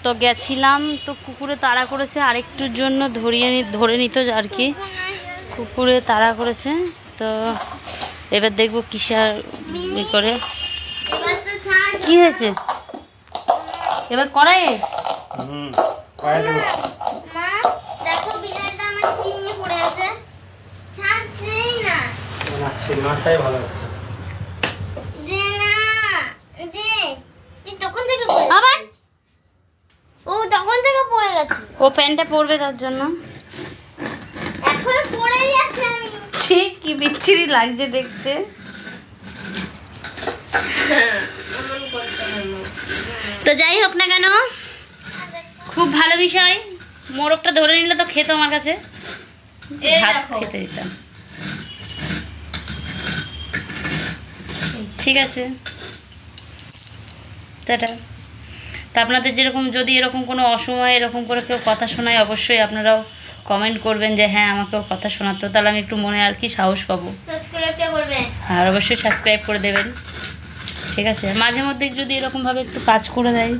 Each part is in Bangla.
তো গেছিলাম তো কুকুরে তাড়া করেছে আরেকটুর জন্য ধরে নিত আর কি, কুকুরে তাড়া করেছে। তো এবার দেখবো কিসের করে কি হয়েছে এবার কড়াইয়ে। ও প্যান্টটা পরবে তার জন্য। সে কি বিচ্ছিরি লাগছে দেখতে। তো যাই হোক না কেন, খুব ভালো বিষয়। মোরগটা ধরে নিলে তো খেত আমার কাছে, ভাত খেতে দিতাম। ঠিক আছে, টাটা। তা আপনাদের যেরকম যদি এরকম কোনো অসময়ে এরকম করে কেউ কথা শোনায়, অবশ্যই আপনারাও কমেন্ট করবেন যে হ্যাঁ আমাকেও কথা শোনাতো, তাহলে আমি একটু মনে আর কি সাহস পাবো। আর অবশ্যই সাবস্ক্রাইব করে দেবেন, ঠিক আছে। মাঝে মধ্যে যদি এরকমভাবে একটু কাজ করে দেয়,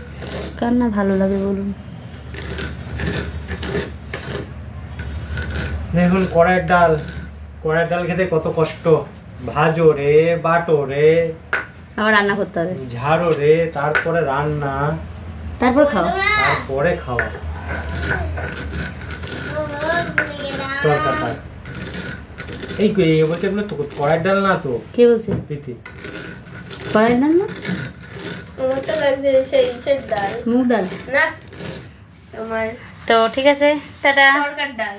কার না ভালো লাগে বলুন। দেখুন কড়াইয়ের ডাল খেতে কত কষ্ট। ভাজো রে, বাটো রে, আবার রান্না করতে হবে, ঝাড়ো রে, তারপরে রান্না, তারপর খাওয়া, তারপরে খাওয়া। এই বলতে এগুলো তো কড়াইয়ের ডাল না তো। কে বলছে? প্রীতি। কড়াইয়ের ডাল না, মুগ ডাল না। তো ঠিক আছে, টাটা। তরকার ডাল।